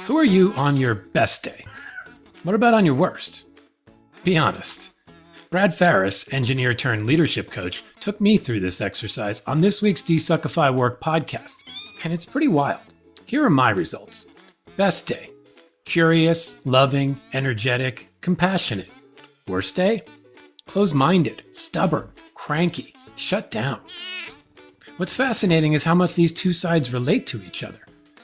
Who are you on your best day? What about on your worst? Be honest. Brad Farris, engineer turned leadership coach, took me through this exercise on this week's DesuckifyWork podcast, and it's pretty wild. Here are my results. Best day: curious, loving, energetic, compassionate. Worst day: closed-minded, stubborn, cranky, shut down. What's fascinating is how much these two sides relate to each other.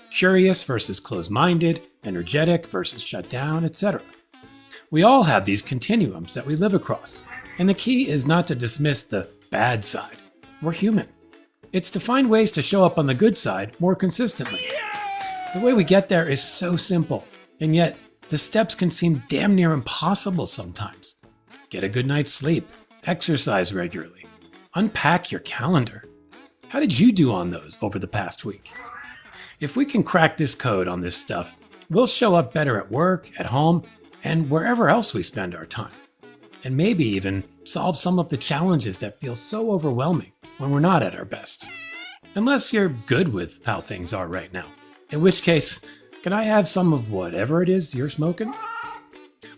Curious versus closed-minded, energetic versus shut down, etc. We all have these continuums that we live across, and the key is not to dismiss the bad side. We're human. It's to find ways to show up on the good side more consistently. The way we get there is so simple, and yet the steps can seem damn near impossible sometimes. Get a good night's sleep, exercise regularly, unpack your calendar. How did you do on those over the past week? If we can crack this code on this stuff, we'll show up better at work, at home, and wherever else we spend our time. And maybe even solve some of the challenges that feel so overwhelming when we're not at our best. Unless you're good with how things are right now. In which case, can I have some of whatever it is you're smoking?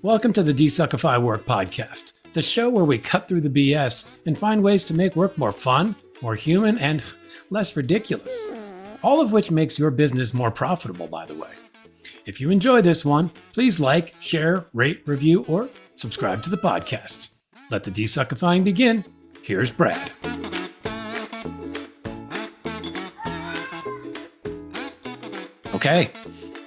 Welcome to the DesuckifyWork podcast, the show where we cut through the BS and find ways to make work more fun, more human, and less ridiculous. All of which makes your business more profitable, by the way. If you enjoy this one, please like, share, rate, review, or subscribe to the podcast. Let the desuckifying begin. Here's Brad. Okay,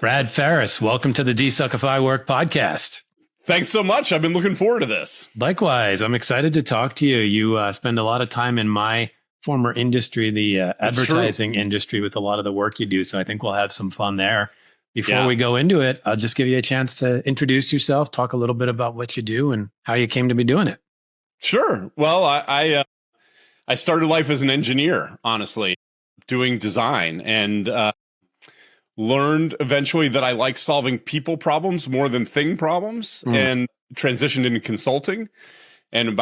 Brad Farris, welcome to the DesuckifyWork podcast. Thanks so much. I've been looking forward to this. Likewise, I'm excited to talk to you. You spend a lot of time in my former industry, the advertising industry, with a lot of the work you do. So I think we'll have some fun there. Before we go into it, I'll just give you a chance to introduce yourself, talk a little bit about what you do and how you came to be doing it. Sure. Well, I started life as an engineer, honestly, doing design, and learned eventually that I like solving people problems more than thing problems, and transitioned into consulting, and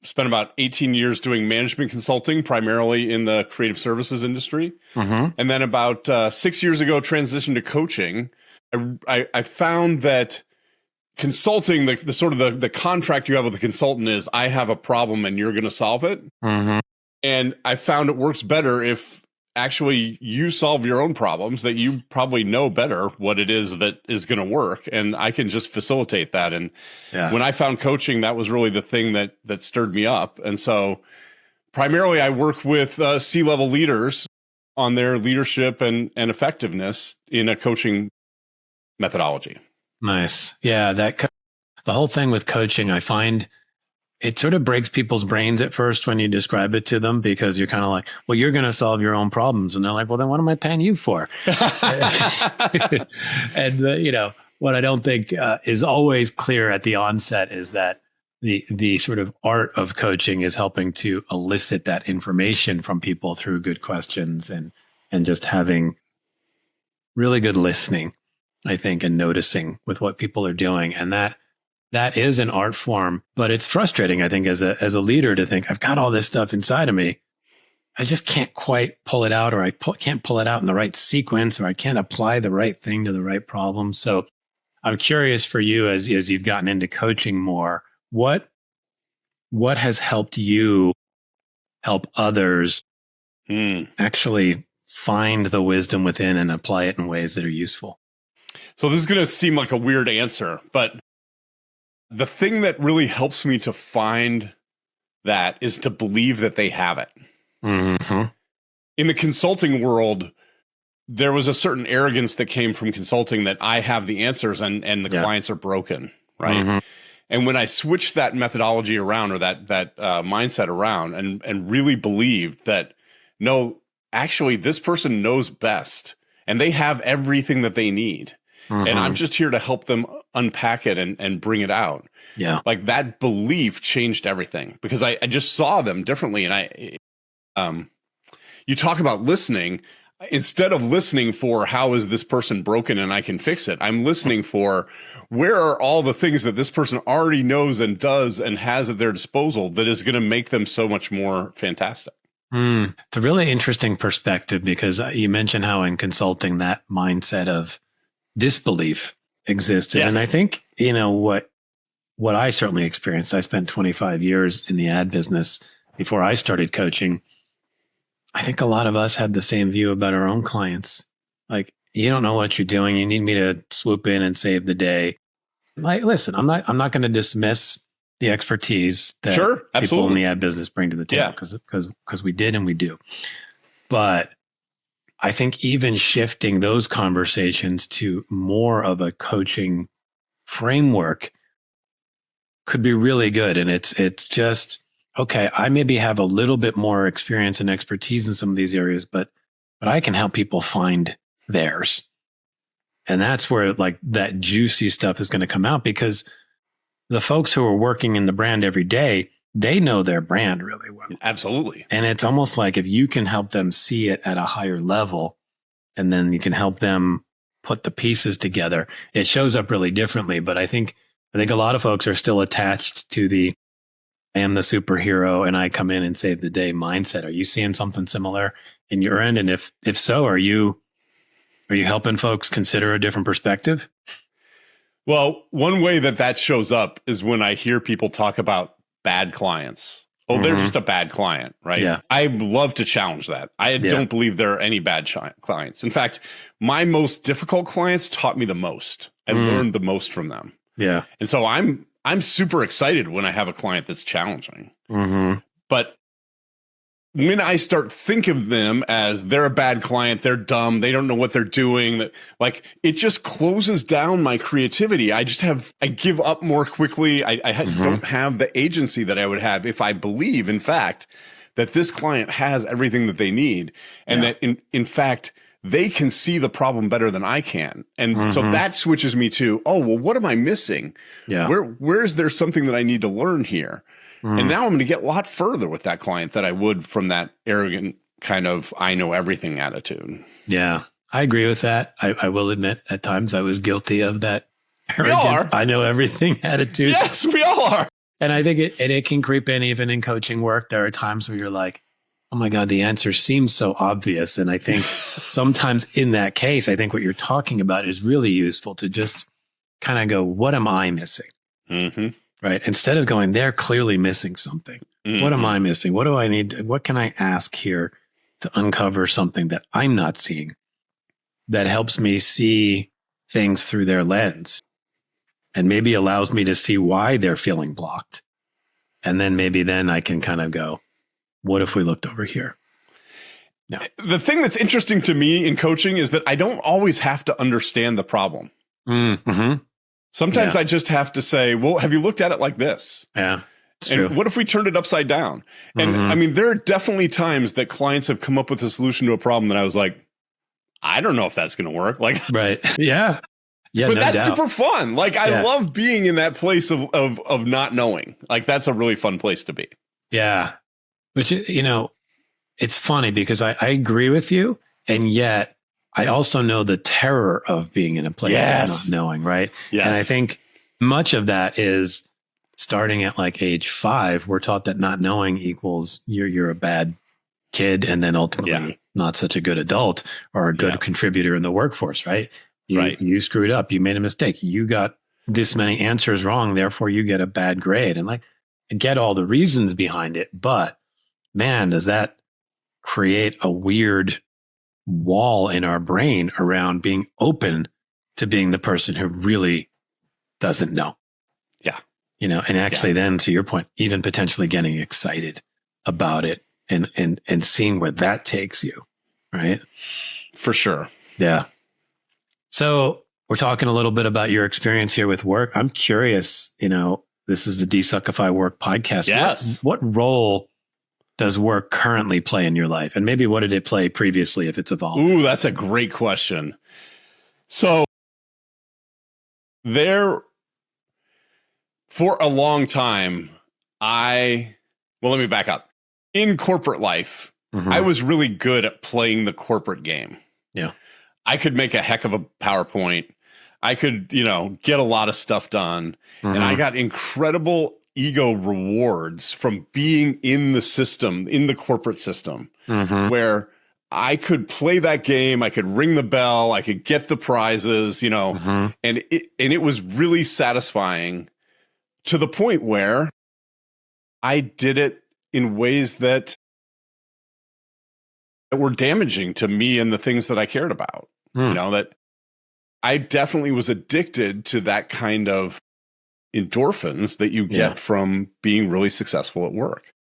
spent about 18 years doing management consulting, primarily in the creative services industry. And then about 6 years ago, transitioned to coaching. I found that consulting, the sort of the contract you have with the consultant is, I have a problem and you're going to solve it. And I found it works better if actually you solve your own problems, that you probably know better what it is that is going to work, and I can just facilitate that. And when I found coaching, that was really the thing that stirred me up. And so primarily I work with C-level leaders on their leadership and effectiveness in a coaching methodology. Nice. Yeah, the whole thing with coaching, I find it sort of breaks people's brains at first when you describe it to them, because you're kind of like, well, you're going to solve your own problems. And they're like, well, then what am I paying you for? And, what I don't think is always clear at the onset is that the sort of art of coaching is helping to elicit that information from people through good questions and just having really good listening, I think, and noticing with what people are doing. And that is an art form, but it's frustrating, I think, as a leader to think, I've got all this stuff inside of me. I just can't quite pull it out, or I can't pull it out in the right sequence, or I can't apply the right thing to the right problem. So I'm curious for you, as you've gotten into coaching more, what has helped you help others actually find the wisdom within and apply it in ways that are useful? So this is going to seem like a weird answer, but the thing that really helps me to find that is to believe that they have it. In the consulting world, there was a certain arrogance that came from consulting that I have the answers and the clients are broken, right? And when I switched that methodology around, or that mindset around, and really believed that, no, actually, this person knows best and they have everything that they need. And I'm just here to help them unpack it and bring it out. Yeah. Like, that belief changed everything, because I just saw them differently. And you talk about listening. Instead of listening for how is this person broken and I can fix it, I'm listening for where are all the things that this person already knows and does and has at their disposal that is going to make them so much more fantastic. It's a really interesting perspective, because you mentioned how in consulting that mindset of disbelief existed. Yes. And I think, what I certainly experienced, I spent 25 years in the ad business before I started coaching. I think a lot of us had the same view about our own clients. Like, you don't know what you're doing. You need me to swoop in and save the day. Like, listen, I'm not going to dismiss the expertise that people in the ad business bring to the table, because we did and we do. But I think even shifting those conversations to more of a coaching framework could be really good. And it's just, okay, I maybe have a little bit more experience and expertise in some of these areas, but I can help people find theirs. And that's where like that juicy stuff is going to come out, because the folks who are working in the brand every day, they know their brand really well. Absolutely. And it's almost like if you can help them see it at a higher level, and then you can help them put the pieces together, it shows up really differently. But I think a lot of folks are still attached to the I am the superhero and I come in and save the day mindset. Are you seeing something similar in your end? And if so, are you helping folks consider a different perspective? Well, one way that shows up is when I hear people talk about bad clients. Oh, they're just a bad client, right? Yeah. I love to challenge that. I don't believe there are any bad clients. In fact, my most difficult clients taught me the most. I learned the most from them. Yeah. And so I'm super excited when I have a client that's challenging. But when I start thinking of them as they're a bad client, they're dumb, they don't know what they're doing, like it just closes down my creativity. I give up more quickly. I don't have the agency that I would have if I believe, in fact, that this client has everything that they need, and that in fact, they can see the problem better than I can. And so that switches me to, oh, well, what am I missing? Yeah. Where is there something that I need to learn here? And now I'm going to get a lot further with that client than I would from that arrogant kind of I know everything attitude. Yeah, I agree with that. I will admit at times I was guilty of that arrogant, We all are. I know everything attitude. Yes, we all are. And I think it can creep in even in coaching work. There are times where you're like, oh my God, the answer seems so obvious. And I think sometimes in that case, I think what you're talking about is really useful to just kind of go, what am I missing? Right? Instead of going, they're clearly missing something. What am I missing? What do I need? What can I ask here to uncover something that I'm not seeing that helps me see things through their lens and maybe allows me to see why they're feeling blocked? And then maybe I can kind of go, what if we looked over here? Yeah. The thing that's interesting to me in coaching is that I don't always have to understand the problem. Sometimes I just have to say, well, have you looked at it like this? Yeah. And what if we turned it upside down? And I mean, there are definitely times that clients have come up with a solution to a problem that I was like, I don't know if that's going to work. Like, right. Yeah. Yeah. But no that's doubt. super fun. Like, I love being in that place of not knowing. Like, that's a really fun place to be. Yeah. Which, it's funny because I agree with you. And yet I also know the terror of being in a place of not knowing. Right. Yes. And I think much of that is starting at like age 5, we're taught that not knowing equals you're a bad kid. And then ultimately not such a good adult or a good contributor in the workforce. Right. You screwed up. You made a mistake. You got this many answers wrong. Therefore you get a bad grade. And like, I get all the reasons behind it, but man, does that create a weird wall in our brain around being open to being the person who really doesn't know. Yeah. And actually then to your point, even potentially getting excited about it and seeing where that takes you. Right. For sure. Yeah. So we're talking a little bit about your experience here with work. I'm curious, this is the DesuckifyWork podcast. Yes. What role does work currently play in your life? And maybe what did it play previously if it's evolved? Ooh, that's a great question. So for a long time, let me back up. In corporate life, I was really good at playing the corporate game. Yeah. I could make a heck of a PowerPoint. I could, get a lot of stuff done. And I got incredible ego rewards from being in the system, in the corporate system, where I could play that game. I could ring the bell. I could get the prizes, and it was really satisfying to the point where I did it in ways that were damaging to me and the things that I cared about. That I definitely was addicted to that kind of endorphins that you get from being really successful at work.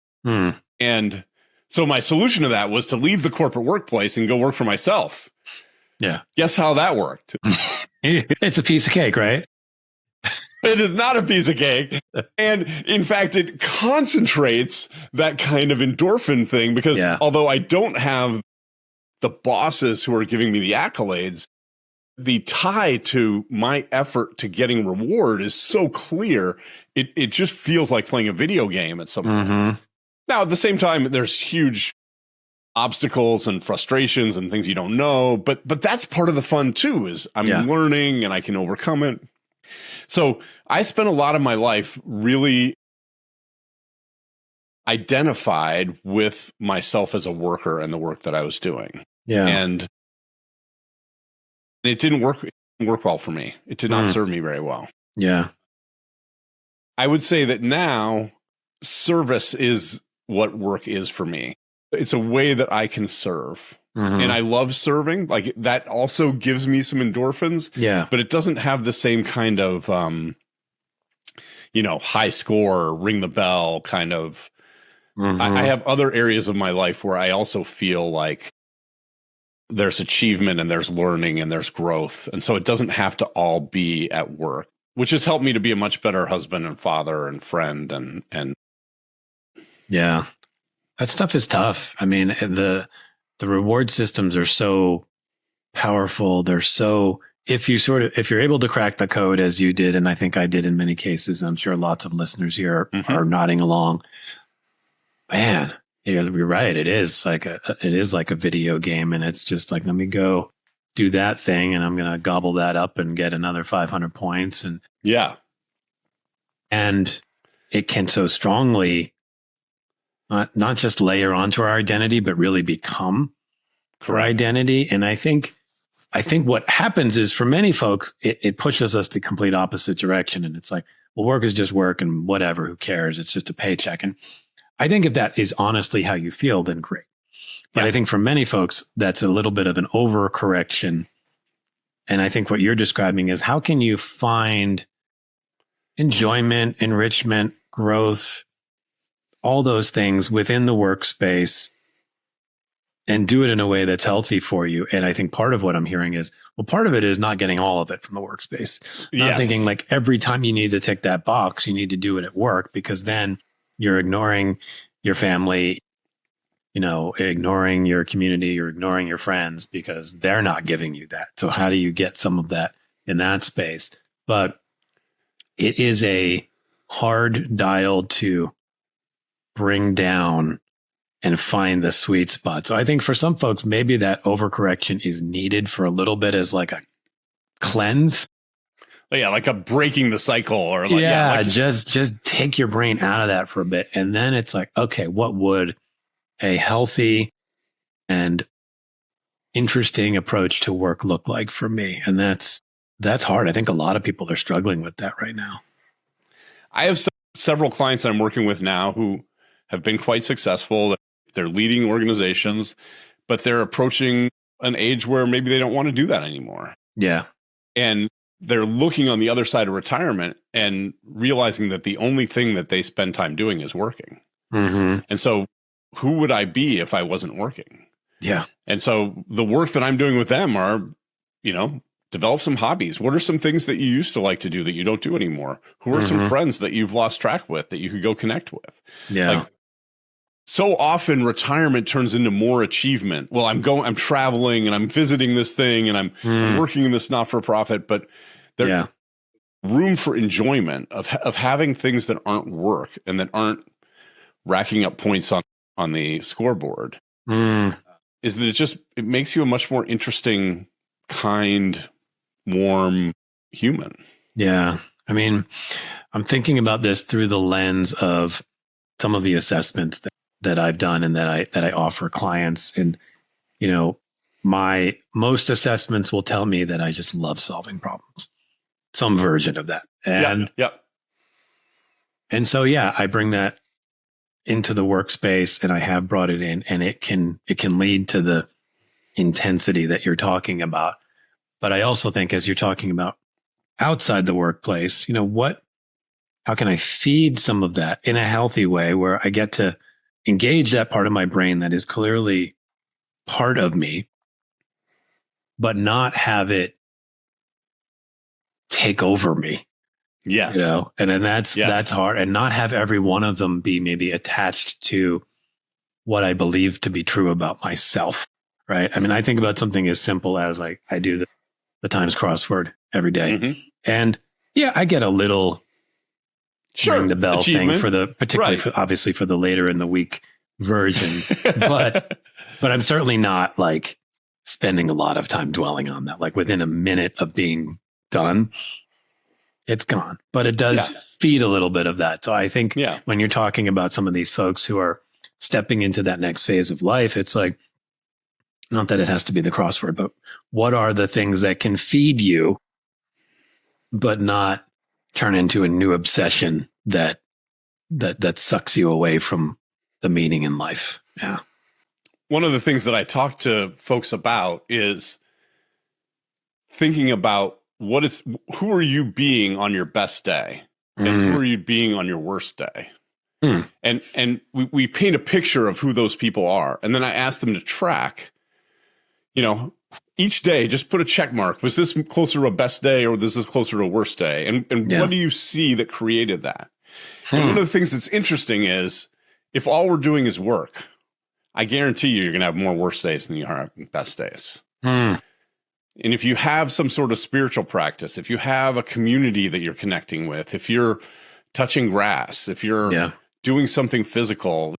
And so my solution to that was to leave the corporate workplace and go work for myself. Yeah. Guess how that worked? It's a piece of cake, right? It is not a piece of cake. And in fact, it concentrates that kind of endorphin thing because although I don't have the bosses who are giving me the accolades, the tie to my effort to getting reward is so clear. It just feels like playing a video game at some point. Now, at the same time, there's huge obstacles and frustrations and things you don't know, but that's part of the fun too, is I'm learning and I can overcome it. So I spent a lot of my life really identified with myself as a worker and the work that I was doing. Yeah. And it didn't work well for me. It did not serve me very well. Yeah. I would say that now service is what work is for me. It's a way that I can serve. And I love serving. Like that also gives me some endorphins. Yeah. But it doesn't have the same kind of, high score, ring the bell kind of. I have other areas of my life where I also feel like there's achievement and there's learning and there's growth. And so it doesn't have to all be at work, which has helped me to be a much better husband and father and friend and yeah. That stuff is tough. I mean, the reward systems are so powerful. They're so, if you're able to crack the code as you did, and I think I did in many cases, I'm sure lots of listeners here are nodding along. Man, you're right. It is like a video game, and it's just like, let me go do that thing, and I'm going to gobble that up and get another 500 points. And and it can so strongly not just layer onto our identity, but really become our identity. And I think what happens is for many folks, it pushes us the complete opposite direction. And it's like, well, work is just work and whatever, who cares? It's just a paycheck. And I think if that is honestly how you feel, then great. But I think for many folks, that's a little bit of an overcorrection. And I think what you're describing is how can you find enjoyment, enrichment, growth, all those things within the workspace and do it in a way that's healthy for you. And I think part of what I'm hearing is, well, part of it is not getting all of it from the workspace. Not thinking like every time you need to tick that box, you need to do it at work, because then you're ignoring your family, ignoring your community, you're ignoring your friends because they're not giving you that. So how do you get some of that in that space? But it is a hard dial to bring down and find the sweet spot. So I think for some folks, maybe that overcorrection is needed for a little bit as like a cleanse. Yeah, like a breaking the cycle, or just take your brain out of that for a bit. And then it's like, okay, what would a healthy and interesting approach to work look like for me? And that's hard. I think a lot of people are struggling with that right now. I have several clients I'm working with now who have been quite successful. They're leading organizations, but they're approaching an age where maybe they don't want to do that anymore. Yeah. And they're looking on the other side of retirement and realizing that the only thing that they spend time doing is working. And so who would I be if I wasn't working? Yeah. And so the work that I'm doing with them are, develop some hobbies. What are some things that you used to like to do that you don't do anymore? Who are some friends that you've lost track with that you could go connect with? Yeah. Like, so often retirement turns into more achievement. Well, I'm traveling and I'm visiting this thing and I'm working in this not-for-profit, but there's room for enjoyment of having things that aren't work and that aren't racking up points on the scoreboard. Is that it makes you a much more interesting, kind, warm human. Yeah. I mean, I'm thinking about this through the lens of some of the assessments that I've done and that I offer clients. And my most assessments will tell me that I just love solving problems, some version of that. And And so, yeah, I bring that into the workspace, and I have brought it in, and it can lead to the intensity that you're talking about. But I also think, as you're talking about outside the workplace, how can I feed some of that in a healthy way where I get to engage that part of my brain that is clearly part of me, but not have it take over me. Yes. And then that's hard, and not have every one of them be maybe attached to what I believe to be true about myself. Right. I mean, I think about something as simple as like I do the Times crossword every day. Mm-hmm. And yeah, I get a little ring the bell thing for particularly obviously for the later in the week versions, but I'm certainly not like spending a lot of time dwelling on that. Like within a minute of being done, it's gone, but it does feed a little bit of that. So I think when you're talking about some of these folks who are stepping into that next phase of life, it's like, not that it has to be the crossword, but what are the things that can feed you, but not turn into a new obsession that sucks you away from the meaning in life? Yeah. One of the things that I talk to folks about is thinking about who are you being on your best day, and who are you being on your worst day? And we paint a picture of who those people are. And then I ask them to track, each day, just put a check mark. Was this closer to a best day, or was this closer to a worst day? And what do you see that created that? And one of the things that's interesting is if all we're doing is work, I guarantee you're going to have more worst days than you are best days. And if you have some sort of spiritual practice, if you have a community that you're connecting with, if you're touching grass, if you're doing something physical,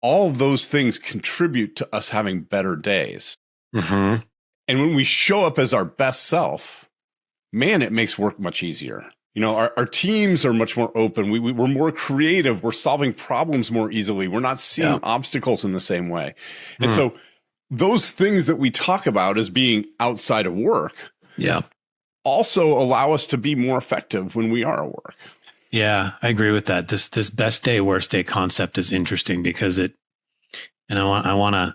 all of those things contribute to us having better days. And when we show up as our best self, man, it makes work much easier. Our teams are much more open. We're more creative. We're solving problems more easily. We're not seeing obstacles in the same way. And so those things that we talk about as being outside of work also allow us to be more effective when we are at work. Yeah, I agree with that. This best day, worst day concept is interesting because I want to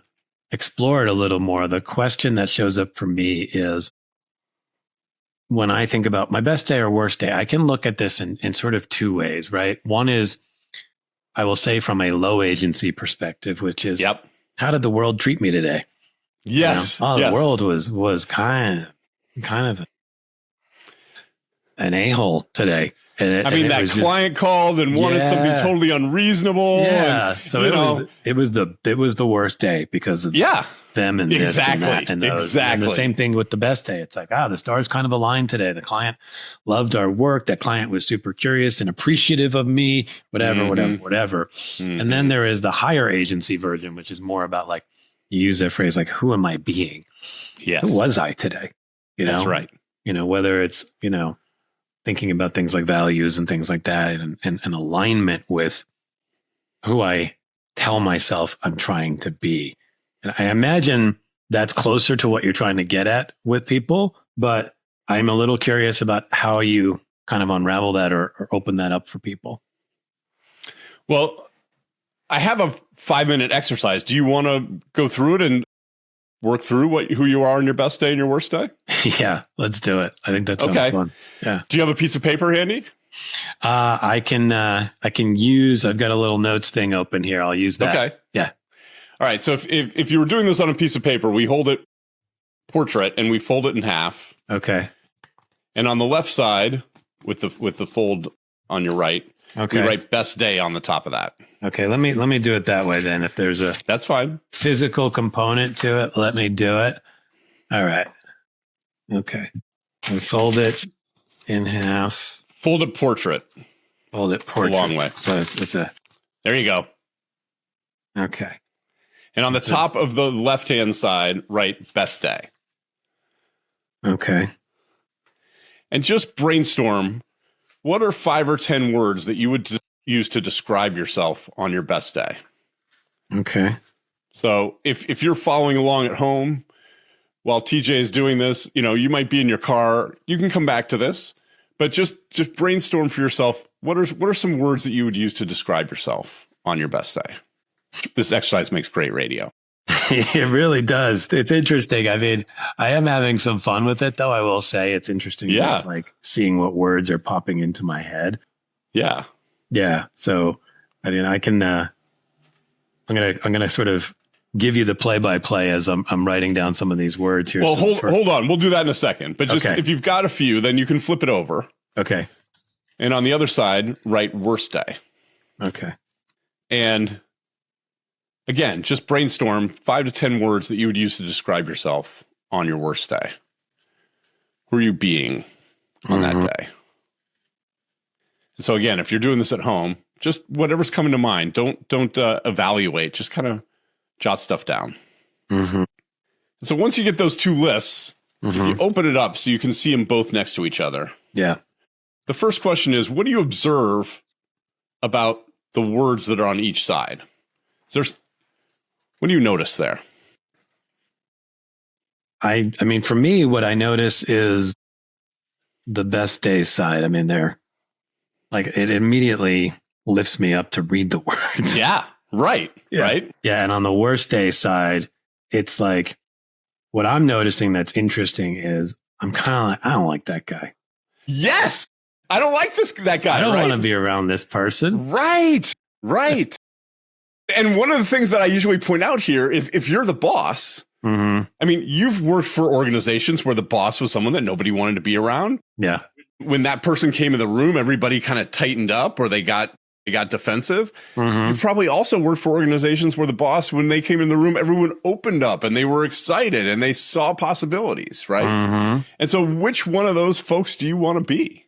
explore it a little more. The question that shows up for me is, when I think about my best day or worst day, I can look at this in sort of two ways, right? One is, I will say from a low agency perspective, which is, how did the world treat me today? Yes. The world was kind of an a-hole today. And that client called and wanted something totally unreasonable. Yeah. So it was the worst day because of them and this and that and those. And the same thing with the best day. It's like, the stars kind of aligned today. The client loved our work. That client was super curious and appreciative of me, whatever. And then there is the higher agency version, which is more about like, you use that phrase, like, who am I being? Yes. Who was I today? That's right. Whether it's, thinking about things like values and things like that, and alignment with who I tell myself I'm trying to be. And I imagine that's closer to what you're trying to get at with people, but I'm a little curious about how you kind of unravel that or open that up for people. Well, I have a 5-minute exercise. Do you want to go through it and work through who you are on your best day and your worst day? Yeah, let's do it. I think that sounds fun. Yeah. Do you have a piece of paper handy? I can use, I've got a little notes thing open here. I'll use that. Okay. Yeah. All right. So if you were doing this on a piece of paper, we hold it portrait and we fold it in half. Okay. And on the left side with the fold on your right, we write best day on the top of that. Okay, let me do it that way then. If there's that's fine physical component to it, let me do it. All right. Okay. And fold it in half. Fold it portrait. Fold it portrait. A long way. So it's a. There you go. Okay. And on the top of the left-hand side, write best day. Okay. And just brainstorm. What are 5 or 10 words that you would use to describe yourself on your best day? Okay. So if you're following along at home while TJ is doing this, you might be in your car. You can come back to this, but just brainstorm for yourself. What are some words that you would use to describe yourself on your best day? This exercise makes great radio. It really does. It's interesting. I mean, I am having some fun with it, though. I will say it's interesting. Yeah. Just like seeing what words are popping into my head. Yeah. Yeah. So, I mean, I'm gonna sort of give you the play-by-play as I'm writing down some of these words here. Well, hold on. We'll do that in a second. But just if you've got a few, then you can flip it over. Okay. And on the other side, write worst day. Okay. And again, just brainstorm 5 to 10 words that you would use to describe yourself on your worst day. Who are you being on that day? And so again, if you're doing this at home, just whatever's coming to mind. Don't evaluate. Just kind of jot stuff down. And so once you get those two lists, if you open it up so you can see them both next to each other. Yeah. The first question is, what do you observe about the words that are on each side? What do you notice there? I mean, for me, what I notice is the best day side. I mean, they're like, it immediately lifts me up to read the words. Yeah. Right. Yeah. Right. Yeah. And on the worst day side, it's like, what I'm noticing that's interesting is I'm kind of like, I don't like that guy. Yes. I don't like that guy. I don't want to be around this person. Right. Right. And one of the things that I usually point out here, if you're the boss, I mean, you've worked for organizations where the boss was someone that nobody wanted to be around. Yeah. When that person came in the room, everybody kind of tightened up or they got defensive. You've probably also worked for organizations where the boss, when they came in the room, everyone opened up and they were excited and they saw possibilities, right? And so which one of those folks do you want to be?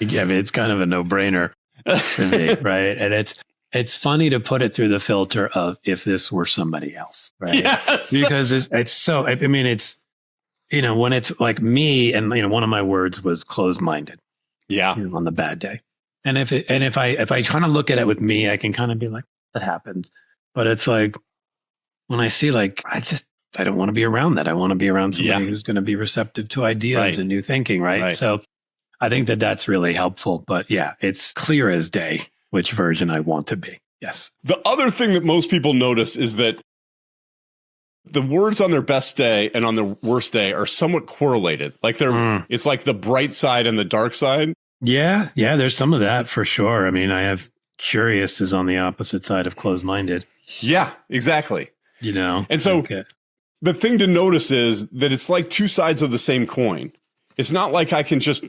Yeah, I mean, it's kind of a no-brainer to me, right? And it's funny to put it through the filter of if this were somebody else, right? Yes. Because it's so, I mean, it's, when it's like me and, one of my words was closed-minded. Yeah. On the bad day. And if I kind of look at it with me, I can kind of be like, that happens. But it's like, when I see like, I don't want to be around that. I want to be around somebody who's going to be receptive to ideas and new thinking, right? So I think that that's really helpful. But yeah, it's clear as day which version I want to be. Yes. The other thing that most people notice is that the words on their best day and on their worst day are somewhat correlated. Like it's like the bright side and the dark side. Yeah. Yeah. There's some of that for sure. I mean, I have curious is on the opposite side of closed-minded. Yeah, exactly. And so the thing to notice is that it's like two sides of the same coin. It's not like I can just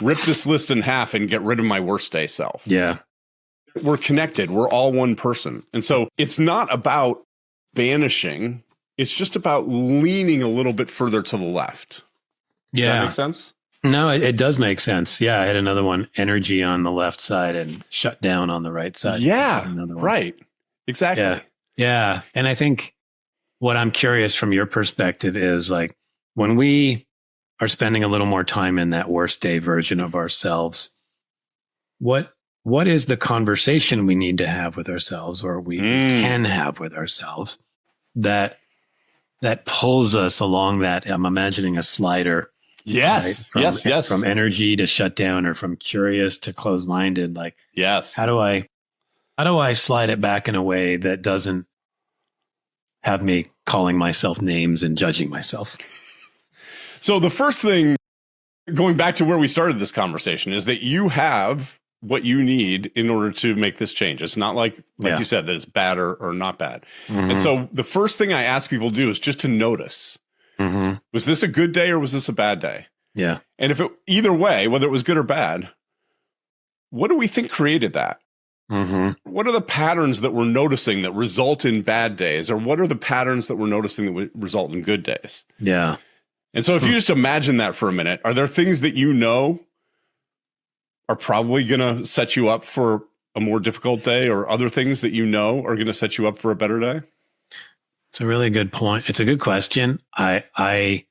rip this list in half and get rid of my worst day self. Yeah. We're connected. We're all one person. And so it's not about banishing. It's just about leaning a little bit further to the left. Does that make sense? No, it does make sense. Yeah, I had another one, energy on the left side and shut down on the right side. Yeah, right. Exactly. Yeah. And I think what I'm curious from your perspective is like when we are spending a little more time in that worst day version of ourselves, what is the conversation we need to have with ourselves or we can have with ourselves that pulls us along that? I'm imagining a slider. Yes. Right? Yes. From energy to shut down or from curious to closed-minded. Like, yes. How do I slide it back in a way that doesn't have me calling myself names and judging myself? So the first thing, going back to where we started this conversation, is that you have what you need in order to make this change. It's not like you said, that it's bad or not bad. And so the first thing I ask people to do is just to notice. Was this a good day or was this a bad day? Yeah. And if either way, whether it was good or bad, what do we think created that? What are the patterns that we're noticing that result in bad days? Or what are the patterns that we're noticing that result in good days? Yeah. And so if you just imagine that for a minute, are there things that are probably going to set you up for a more difficult day, or other things that are going to set you up for a better day? It's a really good point. It's a good question. I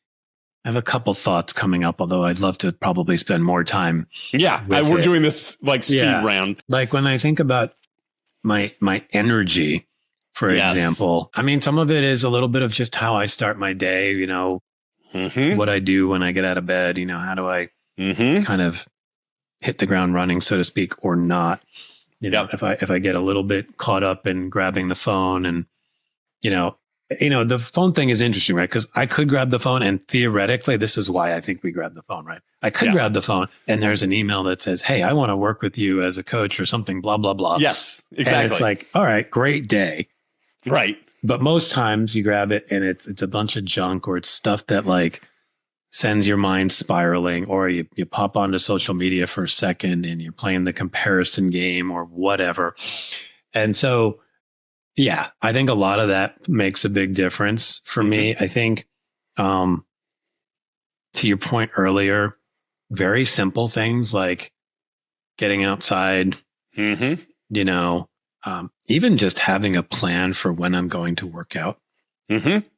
have a couple thoughts coming up, although I'd love to probably spend more time. Yeah, we're doing this like speed round. Like when I think about my energy, for example. I mean, some of it is a little bit of just how I start my day, what I do when I get out of bed, how do I kind of hit the ground running, so to speak, or not. If I get a little bit caught up in grabbing the phone and, the phone thing is interesting, right? Because I could grab the phone and theoretically, this is why I think we grab the phone, right? I could grab the phone and there's an email that says, hey, I want to work with you as a coach or something, blah, blah, blah. Yes, exactly. And it's like, all right, great day. Right. But most times you grab it and it's a bunch of junk, or it's stuff that like sends your mind spiraling, or you pop onto social media for a second and you're playing the comparison game or whatever. And so, yeah, I think a lot of that makes a big difference for me. I think, to your point earlier, very simple things like getting outside, even just having a plan for when I'm going to work out.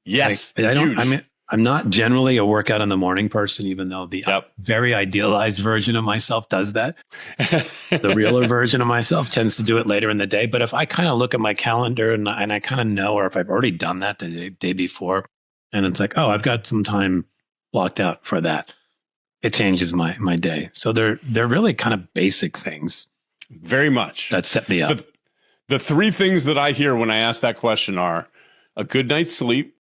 Yes. Like, I'm not generally a workout in the morning person, even though the very idealized version of myself does that. The realer version of myself tends to do it later in the day. But if I kind of look at my calendar and I kind of know, or if I've already done that the day before, and it's like, oh, I've got some time blocked out for that, it changes my day. So they're really kind of basic things. Very much. That set me up. The three things that I hear when I ask that question are a good night's sleep,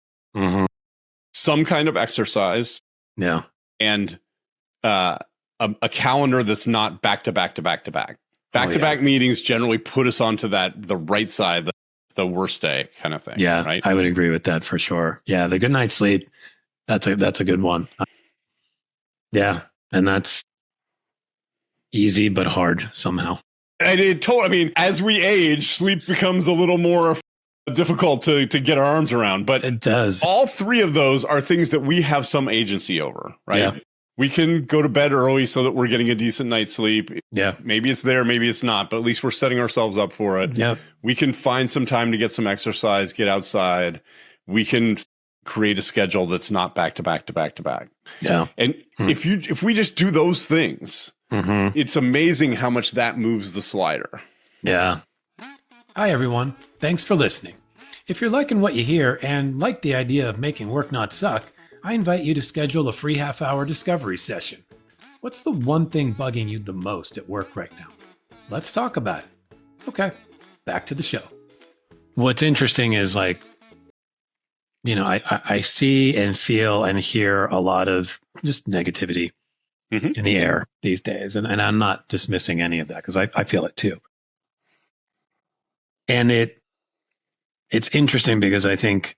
some kind of exercise, and a calendar that's not back to back to back to back. Back to back meetings generally put us onto the right side, the worst day kind of thing. Yeah, right. I would agree with that for sure. Yeah, the good night's sleep, that's a good one. Yeah, and that's easy but hard somehow. And as we age, sleep becomes a little more difficult to get our arms around, but it does. All three of those are things that we have some agency over, right? Yeah. We can go to bed early so that we're getting a decent night's sleep. Yeah. Maybe it's there, maybe it's not, but at least we're setting ourselves up for it. Yeah. We can find some time to get some exercise, get outside. We can create a schedule that's not back to back to back to back. Yeah. And if we just do those things, it's amazing how much that moves the slider. Yeah. Hi, everyone. Thanks for listening. If you're liking what you hear and like the idea of making work not suck, I invite you to schedule a free half-hour discovery session. What's the one thing bugging you the most at work right now? Let's talk about it. Okay, back to the show. What's interesting is I see and feel and hear a lot of just negativity in the air these days. And I'm not dismissing any of that because I feel it too. And it's interesting because I think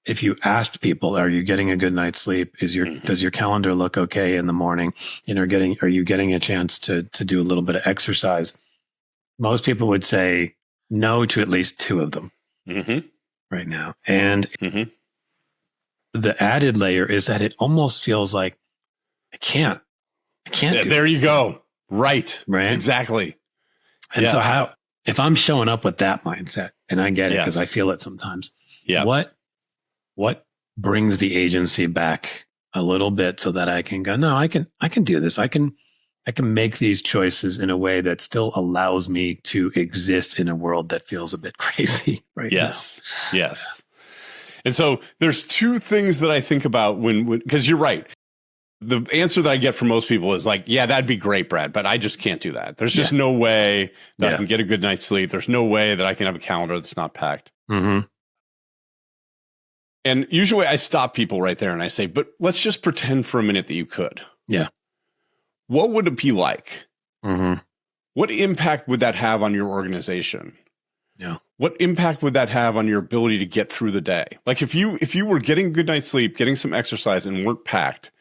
if you asked people, are you getting a good night's sleep? Does your calendar look okay in the morning? Are you getting a chance to do a little bit of exercise? Most people would say no to at least two of them right now. And the added layer is that it almost feels like I can't. There you go. Right. Exactly. And so if I'm showing up with that mindset, and I get it because I feel it sometimes. Yeah. What brings the agency back a little bit so that I can go, no, I can do this. I can make these choices in a way that still allows me to exist in a world that feels a bit crazy right now. Yes. And so there's two things that I think about because you're right. The answer that I get from most people is like, yeah, that'd be great, Brad, but I just can't do that. There's just no way that I can get a good night's sleep. There's no way that I can have a calendar that's not packed. And usually I stop people right there and I say, but let's just pretend for a minute that you could. Yeah. What would it be like? What impact would that have on your organization? Yeah. What impact would that have on your ability to get through the day? Like if you were getting a good night's sleep, getting some exercise and weren't packed,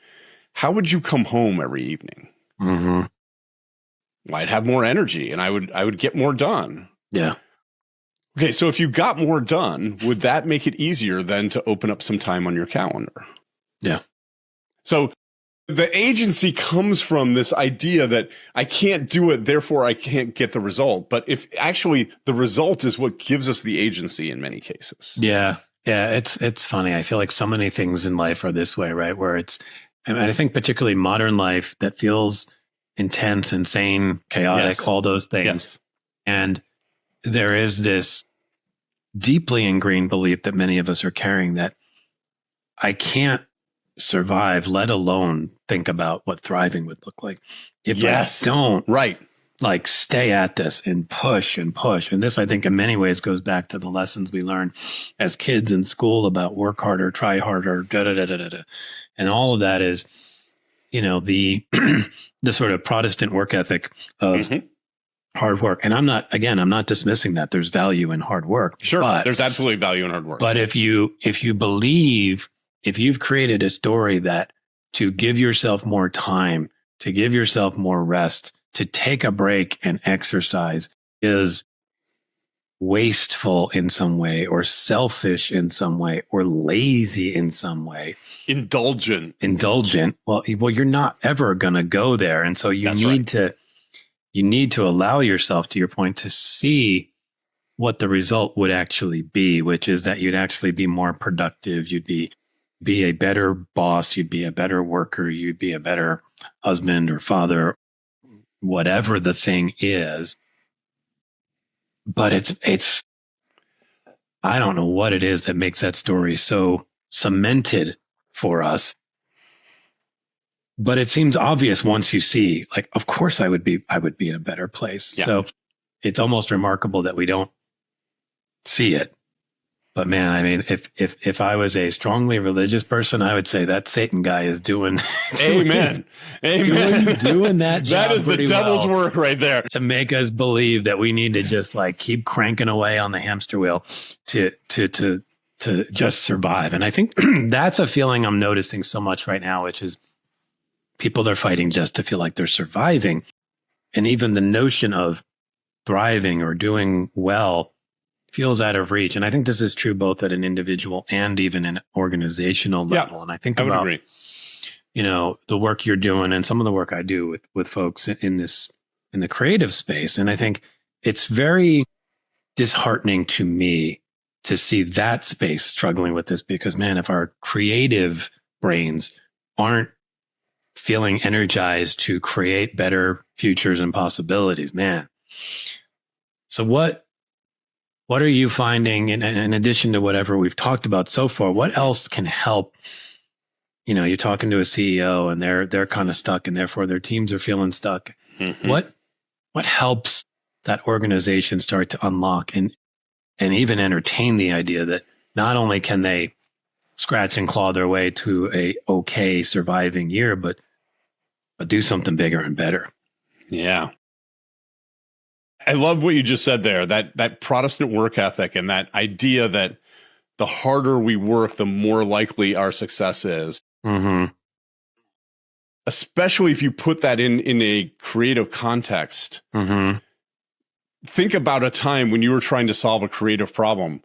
how would you come home every evening? I'd have more energy and I would get more done. Yeah. Okay, so if you got more done, would that make it easier then to open up some time on your calendar? Yeah. So the agency comes from this idea that I can't do it, therefore I can't get the result. But if actually the result is what gives us the agency in many cases. Yeah. Yeah. It's funny. I feel like so many things in life are this way, right? Where I think particularly modern life that feels intense, insane, chaotic, all those things. And there is this deeply ingrained belief that many of us are carrying, that I can't survive, let alone think about what thriving would look like, if I don't like stay at this and push and push. And this, I think, in many ways goes back to the lessons we learned as kids in school about work harder, try harder, da da da da da. And all of that is, the the sort of Protestant work ethic of hard work. And I'm not dismissing that. There's value in hard work. Sure, there's absolutely value in hard work. But if you believe, if you've created a story that to give yourself more time, to give yourself more rest, to take a break and exercise is wasteful in some way, or selfish in some way, or lazy in some way, indulgent, well, you're not ever going to go there. And so you need to allow yourself, to your point, to see what the result would actually be, which is that you'd actually be more productive. You'd be a better boss. You'd be a better worker. You'd be a better husband or father, whatever the thing is. But it's, I don't know what it is that makes that story so cemented for us. But it seems obvious once you see, like, of course I would be in a better place. Yeah. So it's almost remarkable that we don't see it. But man, I mean, if I was a strongly religious person, I would say that Satan guy is doing Amen. Doing that job. That is the devil's work right there. To make us believe that we need to just like keep cranking away on the hamster wheel to just survive. And I think that's a feeling I'm noticing so much right now, which is people are fighting just to feel like they're surviving. And even the notion of thriving or doing well feels out of reach. And I think this is true both at an individual and even an organizational level. And I think about, the work you're doing and some of the work I do with folks in the creative space. And I think it's very disheartening to me to see that space struggling with this, because man, if our creative brains aren't feeling energized to create better futures and possibilities, man. So what are you finding in addition to whatever we've talked about so far? What else can help? You're talking to a CEO and they're kind of stuck, and therefore their teams are feeling stuck. Mm-hmm. What helps that organization start to unlock and even entertain the idea that not only can they scratch and claw their way to a okay surviving year, but do something bigger and better? Yeah. I love what you just said there, that Protestant work ethic and that idea that the harder we work, the more likely our success is. Mm-hmm. Especially if you put that in a creative context. Mm-hmm. Think about a time when you were trying to solve a creative problem.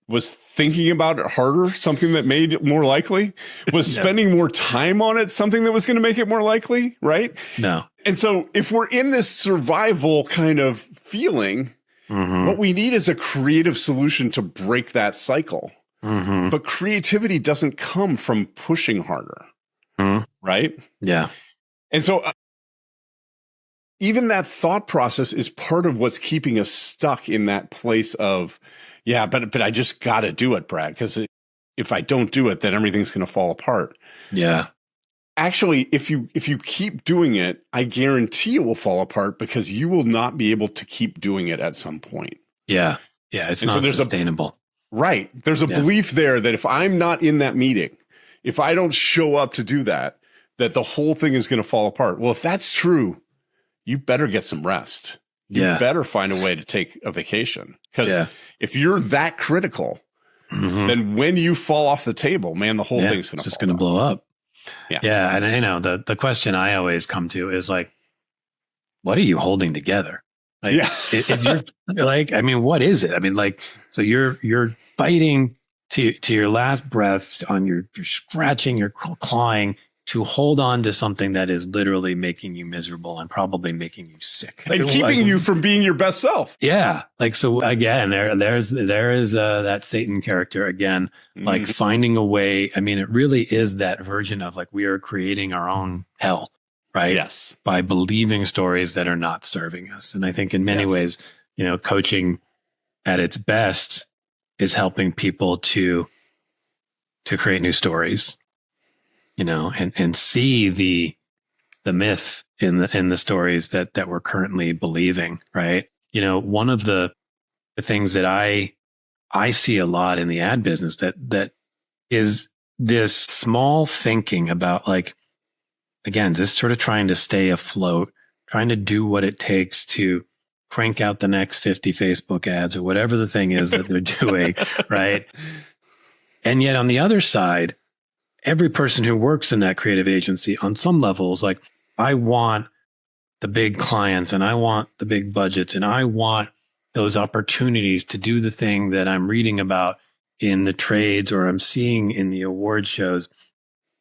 Was thinking about it harder something that made it more likely? Was spending more time on it something that was going to make it more likely? Right? No. And so if we're in this survival kind of feeling, what we need is a creative solution to break that cycle. Mm-hmm. But creativity doesn't come from pushing harder. Mm-hmm. Right? Yeah. And so even that thought process is part of what's keeping us stuck in that place of, yeah, but I just got to do it, Brad, because if I don't do it, then everything's going to fall apart. Yeah. Actually, if you keep doing it, I guarantee it will fall apart because you will not be able to keep doing it at some point. Yeah. Yeah. It's not sustainable. Right. There's a belief there that if I'm not in that meeting, if I don't show up to do that the whole thing is going to fall apart. Well, if that's true, you better get some rest. You better find a way to take a vacation. Because if you're that critical, then when you fall off the table, man, the whole thing's going to blow up. Yeah. Yeah. And the question I always come to is like, what are you holding together? Like, if you're like, I mean, what is it? I mean, like, so you're fighting to your last breath on you're scratching, you're clawing to hold on to something that is literally making you miserable and probably making you sick and keeping you from being your best self. Yeah. Like, so again, there is that Satan character again, like finding a way. I mean, it really is that version of like, we are creating our own hell, right? Yes. By believing stories that are not serving us. And I think in many ways, coaching at its best is helping people to create new stories, and see the myth in the stories that we're currently believing, right? One of the things that I see a lot in the ad business that is this small thinking about, like, again, just sort of trying to stay afloat, trying to do what it takes to crank out the next 50 Facebook ads or whatever the thing is that they're doing, right? And yet on the other side, every person who works in that creative agency on some level is like, I want the big clients and I want the big budgets and I want those opportunities to do the thing that I'm reading about in the trades or I'm seeing in the award shows.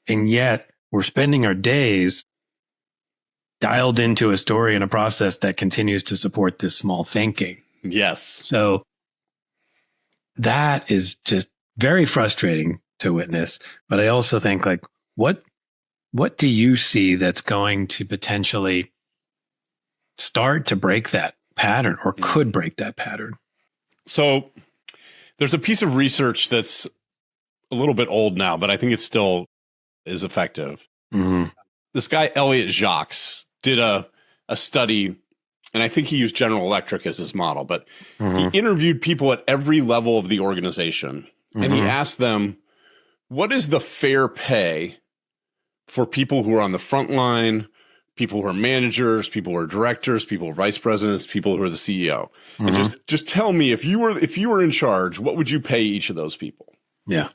And yet we're spending our days dialed into a story and a process that continues to support this small thinking. Yes. So that is just very frustrating to witness. But I also think, like, what do you see that's going to potentially start to break that pattern or could break that pattern? So there's a piece of research that's a little bit old now, but I think it still is effective. Mm-hmm. This guy, Elliot Jacques, did a study, and I think he used General Electric as his model, but he interviewed people at every level of the organization, and he asked them, what is the fair pay for people who are on the front line, people who are managers, people who are directors, people who are vice presidents, people who are the CEO? And just tell me, if you were in charge, what would you pay each of those people? Yeah.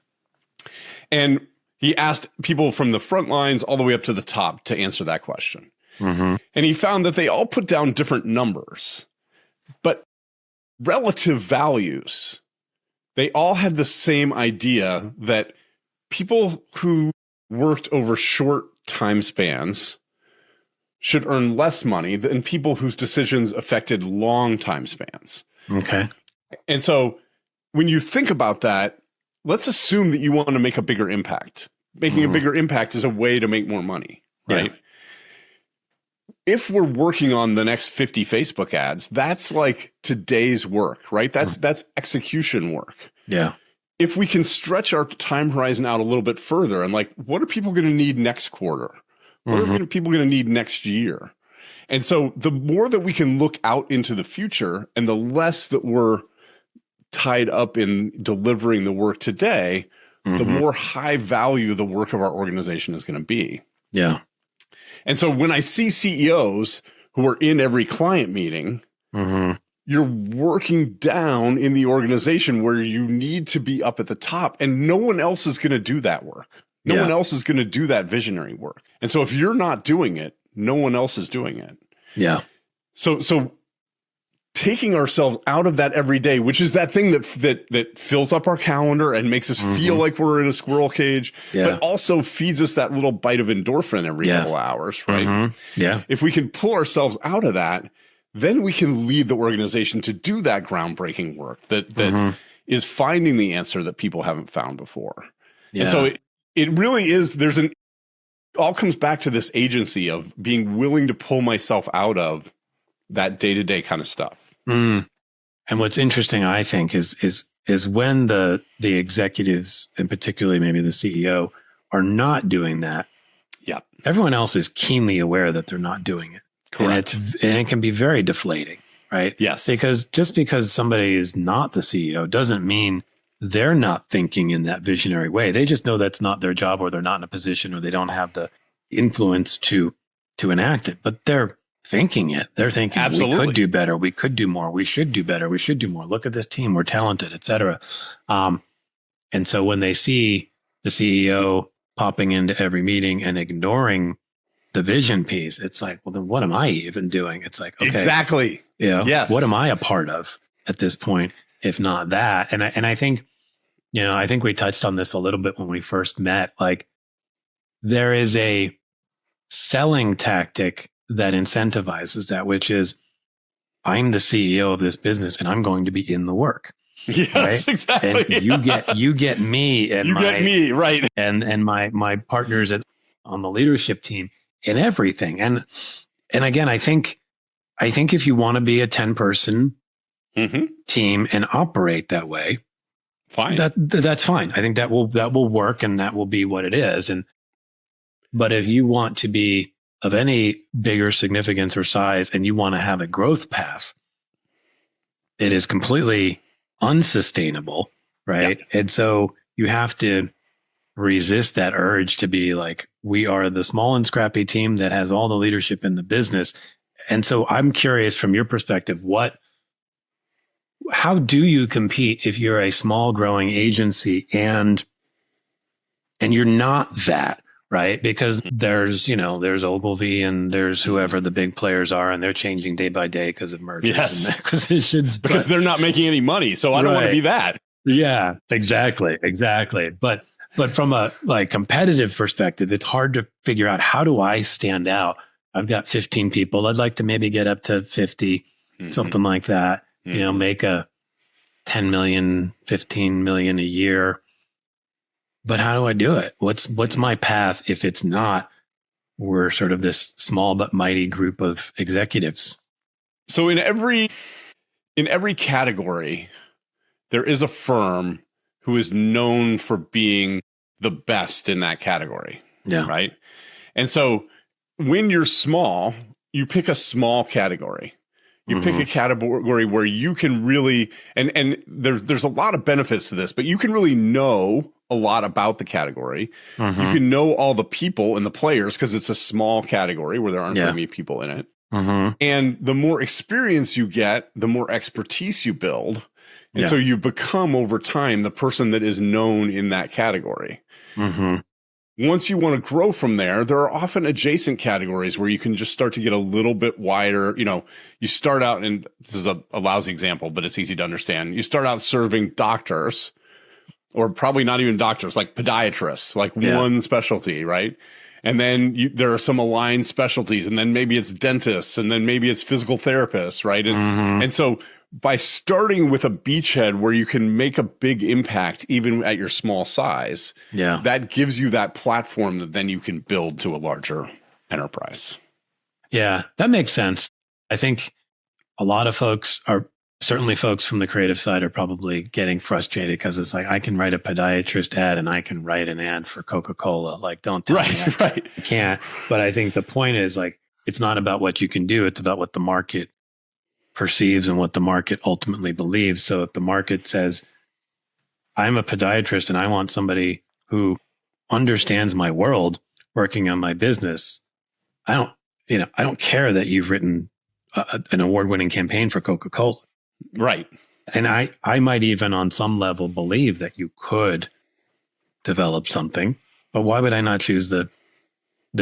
And he asked people from the front lines all the way up to the top to answer that question. And he found that they all put down different numbers, but relative values. They all had the same idea that people who worked over short time spans should earn less money than people whose decisions affected long time spans. Okay. And so when you think about that, let's assume that you want to make a bigger impact. Making a bigger impact is a way to make more money, right? Yeah. If we're working on the next 50 Facebook ads, that's like today's work, right? That's execution work. Yeah. If we can stretch our time horizon out a little bit further and, like, what are people going to need next quarter? What are people going to need next year? And so the more that we can look out into the future and the less that we're tied up in delivering the work today, the more high value the work of our organization is going to be. Yeah. And so when I see CEOs who are in every client meeting, you're working down in the organization where you need to be up at the top, and no one else is going to do that work. No one else is going to do that visionary work. And so if you're not doing it, no one else is doing it. Yeah. So taking ourselves out of that every day, which is that thing that fills up our calendar and makes us feel like we're in a squirrel cage, but also feeds us that little bite of endorphin every couple hours, right? Yeah. If we can pull ourselves out of that, then we can lead the organization to do that groundbreaking work that is finding the answer that people haven't found before. Yeah. And so it really is, all comes back to this agency of being willing to pull myself out of that day-to-day kind of stuff. And what's interesting, I think, is when the executives, and particularly maybe the CEO, are not doing that. Yeah. Everyone else is keenly aware that they're not doing it. Correct. And it can be very deflating, right? Yes. Because just because somebody is not the CEO doesn't mean they're not thinking in that visionary way. They just know that's not their job, or they're not in a position, or they don't have the influence to enact it. But they're thinking it. They're thinking, absolutely, we could do better. We could do more. We should do better. We should do more. Look at this team. We're talented, et cetera. And so when they see the CEO popping into every meeting and ignoring the vision piece, it's like, well, then what am I even doing? It's like, okay, exactly. Yes. What am I a part of at this point, if not that? And I think, I think we touched on this a little bit when we first met. Like, there is a selling tactic that incentivizes that, which is, I'm the CEO of this business and I'm going to be in the work. Yes, right? exactly. And you get me and get me, right. And my partners on the leadership team in everything. And again, I think if you want to be a 10-person team and operate that way, Fine. That's fine. I think that will work, and that will be what it is. But if you want to be of any bigger significance or size, and you want to have a growth path, it is completely unsustainable, right? Yep. And so you have to resist that urge to be like, we are the small and scrappy team that has all the leadership in the business. And so I'm curious from your perspective, how do you compete if you're a small growing agency and you're not that, right? Because there's Ogilvy and there's whoever the big players are, and they're changing day by day because of mergers and acquisitions. Because they're not making any money. So I don't want to be that. Yeah, exactly. But from a competitive perspective, it's hard to figure out, how do I stand out? I've got 15 people. I'd like to maybe get up to 50, something like that. Make a 10 million, 15 million a year. But how do I do it? What's my path if it's not, we're sort of this small but mighty group of executives? So in every category, there is a firm who is known for being the best in that category. Yeah. Right. And so when you're small, you pick a small category. You pick a category where you can really, and there's a lot of benefits to this, but you can really know a lot about the category. You can know all the people and the players because it's a small category where there aren't very many people in it. And the more experience you get, the more expertise you build. And so you become over time the person that is known in that category. Once you want to grow from there, there are often adjacent categories where you can just start to get a little bit wider. You start out, and this is a lousy example, but it's easy to understand. You start out serving doctors, or probably not even doctors, like podiatrists, like one specialty, right? And then there are some aligned specialties, and then maybe it's dentists, and then maybe it's physical therapists, right? And so by starting with a beachhead where you can make a big impact even at your small size, that gives you that platform that then you can build to a larger enterprise. Yeah, that makes sense. I think a lot of folks certainly folks from the creative side are probably getting frustrated because it's like, I can write a podiatrist ad and I can write an ad for Coca-Cola. Like, don't tell me I can't. But I think the point is, like, it's not about what you can do. It's about what the market perceives and what the market ultimately believes. So if the market says, I'm a podiatrist and I want somebody who understands my world working on my business, I don't care that you've written an award-winning campaign for Coca-Cola. Right. And I might even on some level believe that you could develop something, but why would I not choose the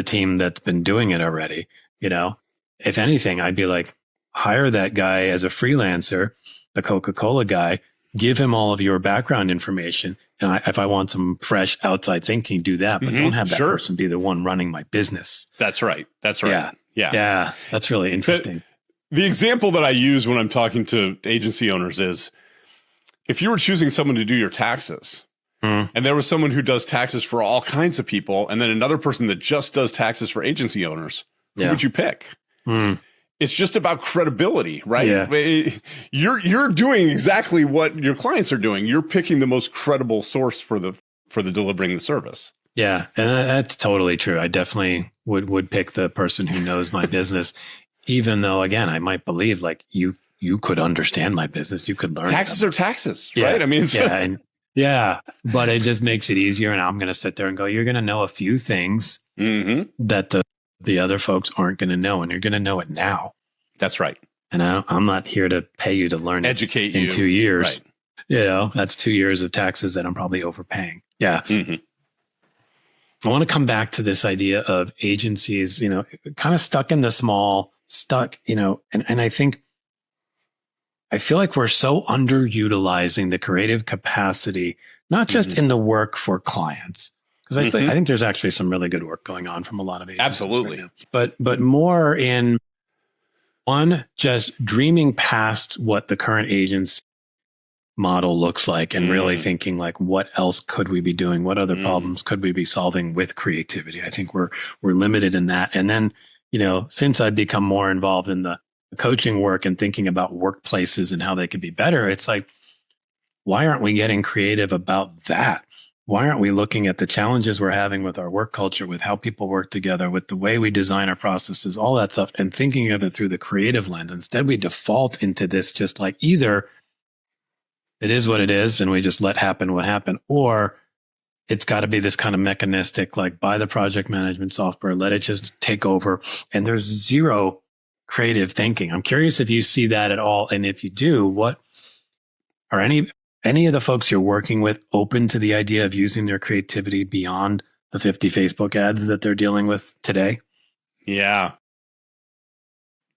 team that's been doing it already? If anything, I'd be like, hire that guy as a freelancer, the Coca-Cola guy, give him all of your background information. And if I want some fresh outside thinking, do that, but don't have that person be the one running my business. That's right. Yeah. That's really interesting. The example that I use when I'm talking to agency owners is, if you were choosing someone to do your taxes, and there was someone who does taxes for all kinds of people, and then another person that just does taxes for agency owners, who would you pick? It's just about credibility, right? Yeah. You're doing exactly what your clients are doing. You're picking the most credible source for the delivering the service. Yeah, and that's totally true. I definitely would pick the person who knows my business, even though, again, I might believe like you could understand my business. You could learn. Taxes are taxes, right? I mean, but it just makes it easier. And I'm going to sit there and go, you're going to know a few things that the other folks aren't going to know, and you're going to know it now. That's right. And I'm not here to pay you to learn educate in you 2 years. Right. That's 2 years of taxes that I'm probably overpaying. Yeah. I want to come back to this idea of agencies, kind of stuck in the small, and I feel like we're so underutilizing the creative capacity, not just in the work for clients. Because I think there's actually some really good work going on from a lot of agencies. Absolutely. Right now. But more in just dreaming past what the current agency model looks like and really thinking like, what else could we be doing? What other problems could we be solving with creativity? I think we're limited in that. And then, since I've become more involved in the coaching work and thinking about workplaces and how they could be better, it's like, why aren't we getting creative about that? Why aren't we looking at the challenges we're having with our work culture, with how people work together, with the way we design our processes, all that stuff, and thinking of it through the creative lens? Instead, we default into this just like either it is what it is and we just let happen what happened, or it's got to be this kind of mechanistic, like buy the project management software, let it just take over. And there's zero creative thinking. I'm curious if you see that at all. And if you do, what are any of the folks you're working with open to the idea of using their creativity beyond the 50 Facebook ads that they're dealing with today? Yeah.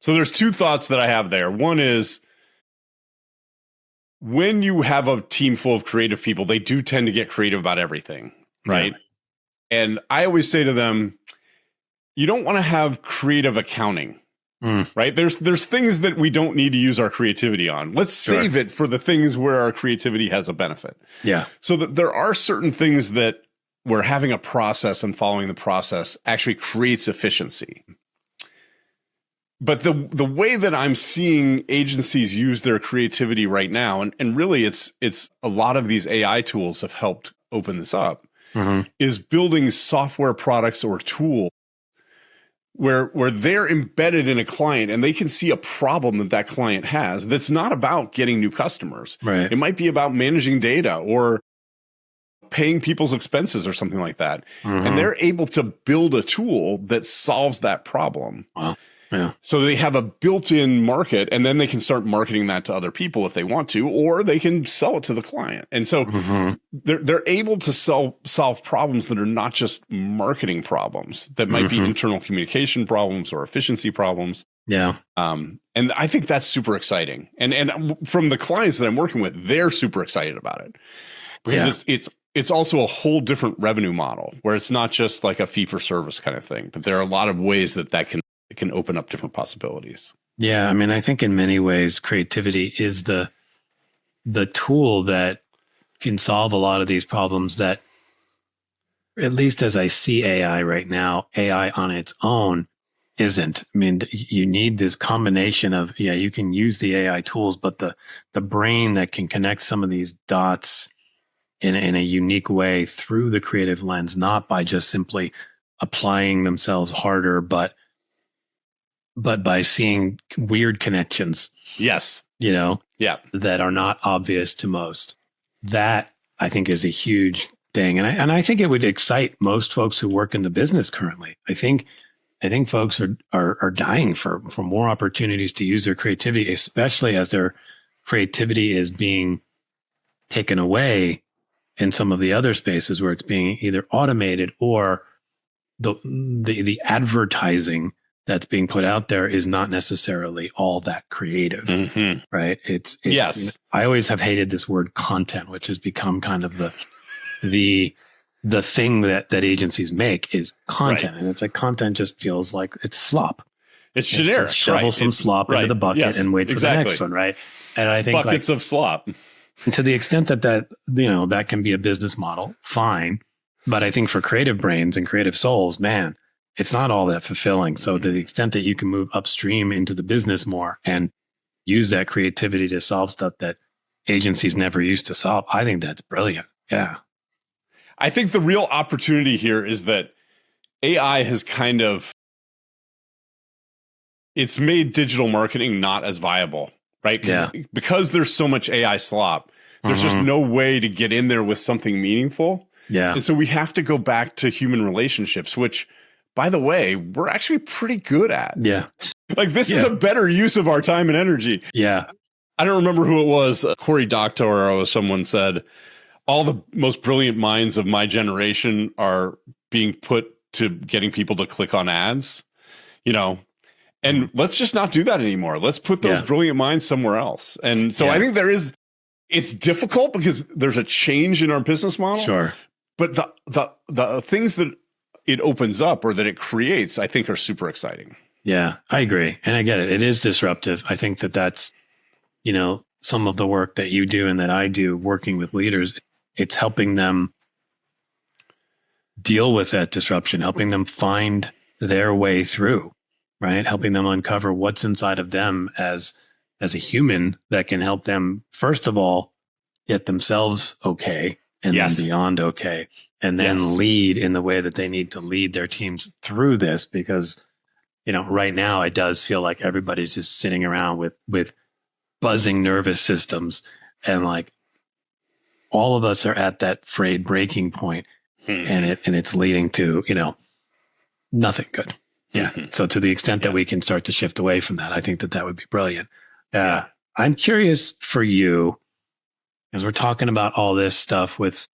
So there's two thoughts that I have there. One is when you have a team full of creative people, they do tend to get creative about everything, right? Yeah. And I always say to them, you don't want to have creative accounting. Right? There's things that we don't need to use our creativity on. Let's save it for the things where our creativity has a benefit. Yeah. So that there are certain things that where having a process and following the process actually creates efficiency. But the way that I'm seeing agencies use their creativity right now, and really it's a lot of these AI tools have helped open this up, is building software products or tools where they're embedded in a client and they can see a problem that client has that's not about getting new customers. Right. It might be about managing data or paying people's expenses or something like that. And they're able to build a tool that solves that problem. Wow. Yeah. So they have a built-in market, and then they can start marketing that to other people if they want to, or they can sell it to the client. And so they're able to solve problems that are not just marketing problems, that might be internal communication problems or efficiency problems. Yeah. And I think that's super exciting. And from the clients that I'm working with, they're super excited about it because it's also a whole different revenue model where it's not just like a fee for service kind of thing, but there are a lot of ways that can open up different possibilities. Yeah. I mean, I think in many ways, creativity is the tool that can solve a lot of these problems that, at least as I see AI right now, AI on its own isn't. I mean, you need this combination of, you can use the AI tools, but the brain that can connect some of these dots in a unique way through the creative lens, not by just simply applying themselves harder, but by seeing weird connections. Yes. That are not obvious to most. That I think is a huge thing. And I think it would excite most folks who work in the business currently. I think folks are dying for more opportunities to use their creativity, especially as their creativity is being taken away in some of the other spaces where it's being either automated or the advertising that's being put out there is not necessarily all that creative, right? It's yes. I always have hated this word content, which has become kind of the thing that agencies make is content. Right. And it's like content just feels like it's slop. It's generic. Shovel some slop into the bucket and wait for the next one, right? And I think buckets of slop. To the extent that that can be a business model, fine. But I think for creative brains and creative souls, man, it's not all that fulfilling. So to the extent that you can move upstream into the business more and use that creativity to solve stuff that agencies never used to solve, I think that's brilliant. Yeah. I think the real opportunity here is that AI has it's made digital marketing not as viable, right? Because there's so much AI slop, there's just no way to get in there with something meaningful. Yeah. And so we have to go back to human relationships, which, by the way, we're actually pretty good at. Yeah. Like this is a better use of our time and energy. Yeah. I don't remember who it was. Cory Doctorow or someone said, all the most brilliant minds of my generation are being put to getting people to click on ads, and let's just not do that anymore. Let's put those brilliant minds somewhere else. And so I think it's difficult because there's a change in our business model. Sure. But the things that it opens up or that it creates, I think are super exciting. Yeah, I agree. And I get it. It is disruptive. I think that's, some of the work that you do and that I do working with leaders, it's helping them deal with that disruption, helping them find their way through, right? Helping them uncover what's inside of them as a human that can help them, first of all, get themselves okay and Yes. then beyond okay, and then lead in the way that they need to lead their teams through this. Because, right now it does feel like everybody's just sitting around with buzzing nervous systems, and like all of us are at that frayed breaking point, and it's leading to, nothing good. Yeah. So to the extent that we can start to shift away from that, I think that would be brilliant. I'm curious for you, as we're talking about all this stuff with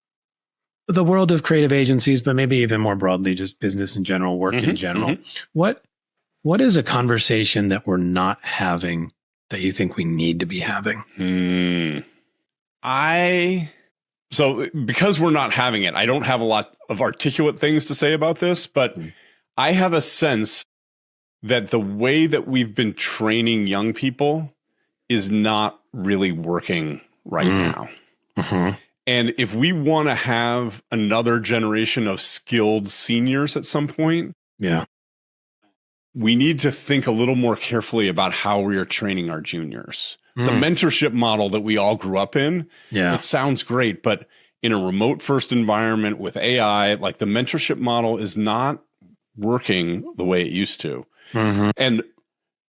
the world of creative agencies, but maybe even more broadly, just business in general, work in general. What is a conversation that we're not having that you think we need to be having? So because we're not having it, I don't have a lot of articulate things to say about this, but I have a sense that the way that we've been training young people is not really working right now. And if we want to have another generation of skilled seniors at some point, we need to think a little more carefully about how we are training our juniors. The mentorship model that we all grew up in, it sounds great, but in a remote first environment with AI, like the mentorship model is not working the way it used to. And